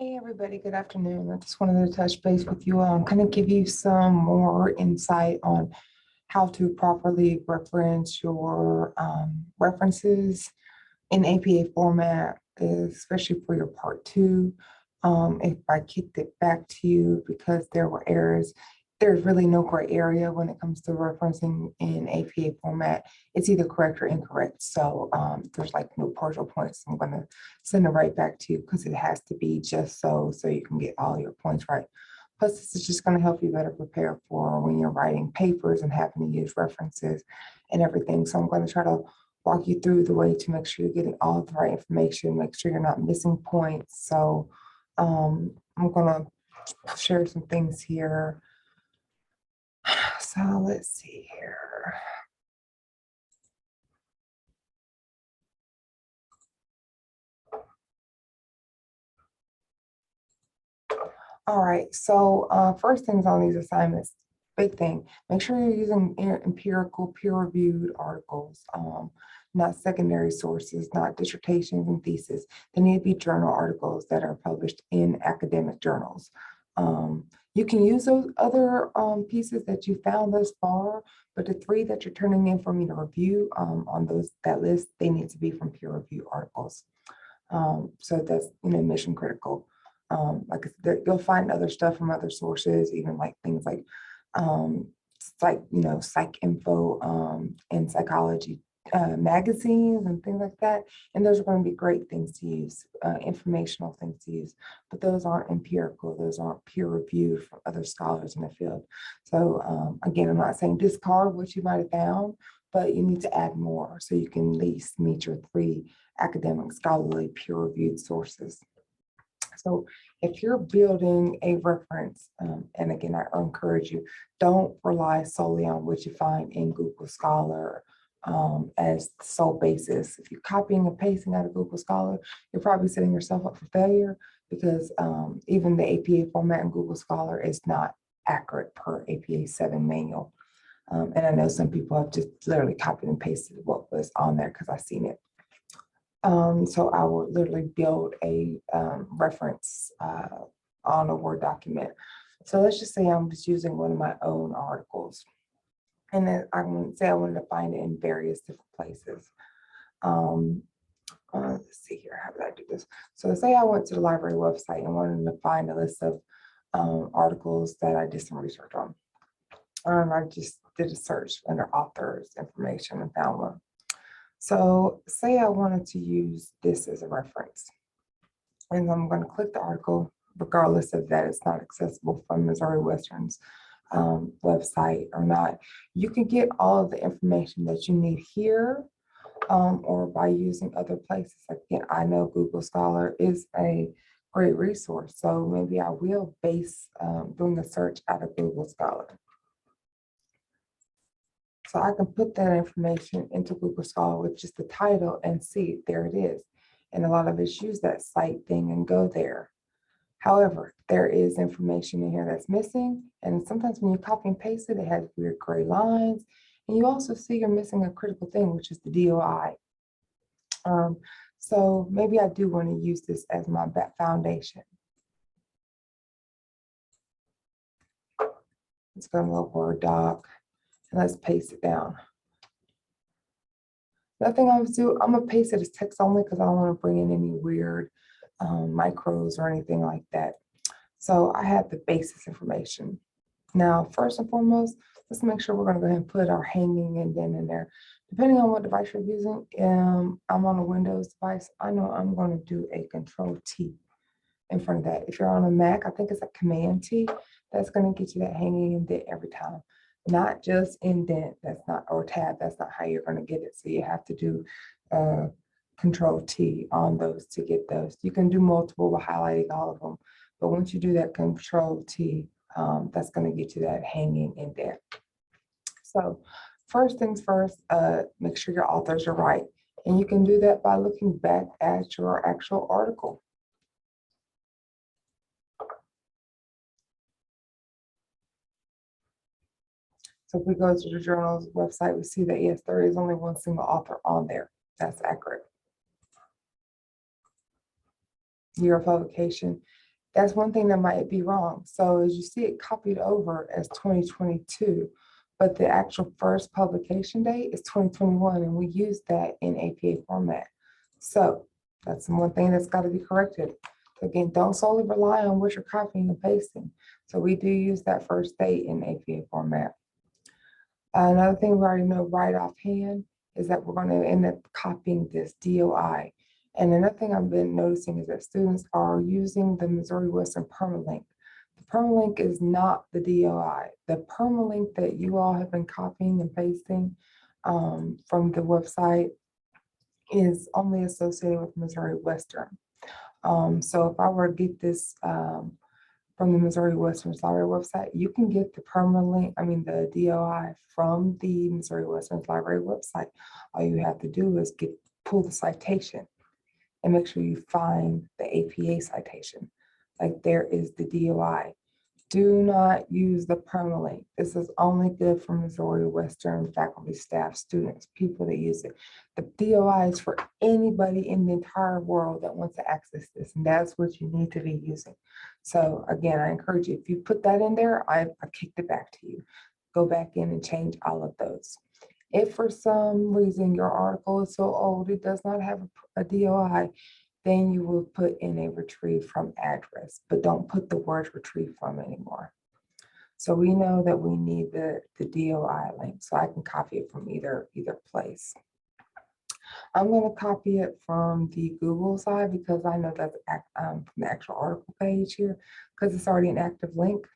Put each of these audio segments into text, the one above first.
Hey everybody, good afternoon. I just wanted to touch base with you all and kind of give you some more insight on how to properly reference your references in APA format, especially for your part two. If I kicked it back to you because there were errors, there's really no gray area when it comes to referencing in APA format. It's either correct or incorrect. So there's like no partial points. I'm going to send it right back to you because it has to be just so you can get all your points right. Plus, this is just going to help you better prepare for when you're writing papers and having to use references and everything. So I'm going to try to walk you through the way to make sure you're getting all the right information, make sure you're not missing points. So I'm going to share some things here. So let's see here. All right, so first things on these assignments, big thing, make sure you're using empirical peer-reviewed articles, not secondary sources, not dissertations and theses. They need to be journal articles that are published in academic journals. You can use those other pieces that you found thus far, but the three that you're turning in for me to review on that list, they need to be from peer-reviewed articles. So that's mission critical. Like I said, you'll find other stuff from other sources, even like things like psych info and psychology magazines and things like that. And those are going to be great things to use, informational things to use, but those aren't empirical. Those aren't peer reviewed from other scholars in the field. So again, I'm not saying discard what you might have found, but you need to add more so you can at least meet your three academic, scholarly, peer reviewed sources. So if you're building a reference, and again, I encourage you, don't rely solely on what you find in Google Scholar as the sole basis. If you're copying and pasting out of Google Scholar, you're probably setting yourself up for failure because even the APA format in Google Scholar is not accurate per APA 7 manual. And I know some people have just literally copied and pasted what was on there because I've seen it. So I will literally build a reference on a Word document. So let's just say I'm just using one of my own articles. And then I want to say I wanted to find it in various different places. Let's see here, how did I do this? So say I went to the library website and wanted to find a list of articles that I did some research on. I just did a search under authors information and found one. So say I wanted to use this as a reference, and I'm going to click the article, regardless of that it's not accessible from Missouri Western's website or not. You can get all of the information that you need here or by using other places. Again, I know Google Scholar is a great resource, so maybe I will base doing a search out of Google Scholar. So I can put that information into Google Scholar with just the title and see, there it is. And a lot of us use that site thing and go there. However, there is information in here that's missing. And sometimes when you copy and paste it, it has weird gray lines. And you also see you're missing a critical thing, which is the DOI. So maybe I do want to use this as my foundation. Let's go to a Word doc. Let's paste it down. Another thing I would do, I'm gonna paste it as text only because I don't want to bring in any weird micros or anything like that. So I have the basis information. Now, first and foremost, let's make sure we're gonna go ahead and put our hanging indent in there. Depending on what device you're using, I'm on a Windows device. I know I'm gonna do a Control-T in front of that. If you're on a Mac, I think it's a Command-T. That's gonna get you that hanging indent every time. Not just indent, that's not, or tab, that's not how you're going to get it. So you have to do Control-T on those to get those. You can do multiple by highlighting all of them. But once you do that Control-T, that's going to get you that hanging indent. So first things first, make sure your authors are right. And you can do that by looking back at your actual article. So if we go to the journal's website, we see that yes, there is only one single author on there. That's accurate. Year of publication. That's one thing that might be wrong. So as you see it copied over as 2022, but the actual first publication date is 2021, and we use that in APA format. So that's one thing that's got to be corrected. Again, don't solely rely on what you're copying and pasting. So we do use that first date in APA format. Another thing we already know right offhand is that we're going to end up copying this DOI. And another thing I've been noticing is that students are using the Missouri Western permalink. The permalink is not the DOI. The permalink that you all have been copying and pasting from the website is only associated with Missouri Western. So if I were to get this from the Missouri Western Library website, you can get the permalink, the DOI from the Missouri Western Library website. All you have to do is pull the citation and make sure you find the APA citation. Like there is the DOI. Do not use the permalink. This is only good for Missouri Western faculty, staff, students, people that use it. The DOI is for anybody in the entire world that wants to access this, and that's what you need to be using. So again, I encourage you, if you put that in there, I kicked it back to you. Go back in and change all of those. If for some reason your article is so old, it does not have a DOI, then you will put in a retrieve from address, but don't put the word retrieve from anymore. So we know that we need the DOI link, so I can copy it from either place. I'm going to copy it from the Google side because I know that's from the actual article page here, because it's already an active link,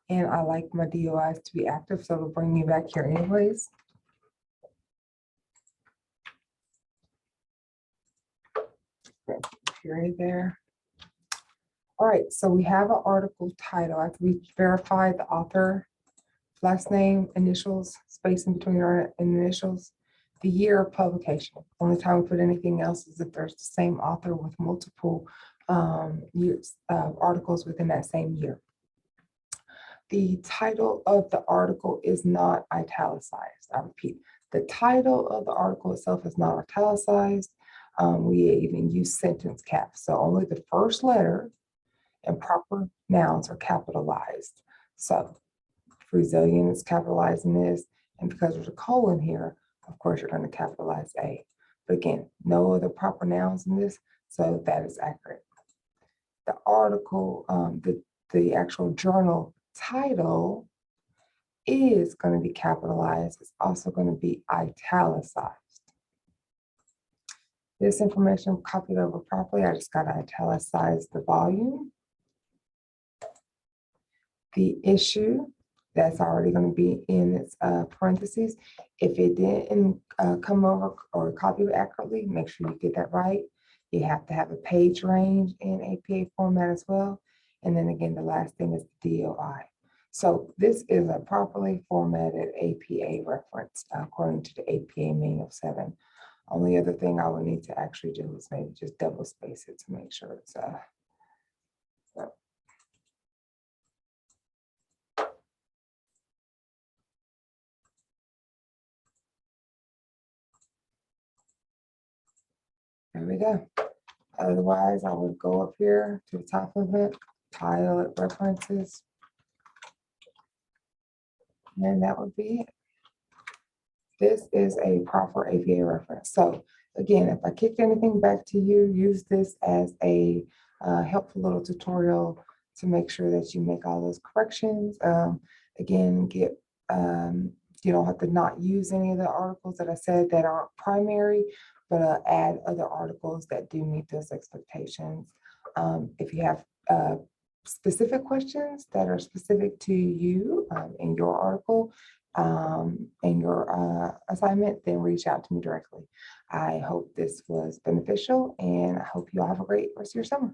and I like my DOIs to be active, so it'll bring me back here anyways. Period there. All right, so we have an article title. After we verify the author, last name, initials, space in between our initials, the year of publication. Only time we put anything else is if there's the same author with multiple years, articles within that same year. The title of the article is not italicized. I repeat, the title of the article itself is not italicized. We even use sentence caps. So only the first letter and proper nouns are capitalized. So Freselian is capitalizing this, and because there's a colon here, of course, you're going to capitalize A. But again, no other proper nouns in this, so that is accurate. The article, the actual journal title is going to be capitalized. It's also going to be italicized. This information copied over properly. I just got to italicize the volume. The issue, that's already going to be in its parentheses. If it didn't come over or copy it accurately, make sure you get that right. You have to have a page range in APA format as well. And then again, the last thing is the DOI. So this is a properly formatted APA reference according to the APA Manual 7. Only other thing I would need to actually do is maybe just double space it to make sure it's there we go. Otherwise, I would go up here to the top of it, pilot references, and that would be it. This is a proper APA reference. So again, if I kicked anything back to you, use this as a helpful little tutorial to make sure that you make all those corrections. Again, you don't have to not use any of the articles that I said that aren't primary, but add other articles that do meet those expectations. If you have specific questions that are specific to you in your article, in your assignment, then reach out to me directly. I hope this was beneficial, and I hope you all have a great rest of your summer.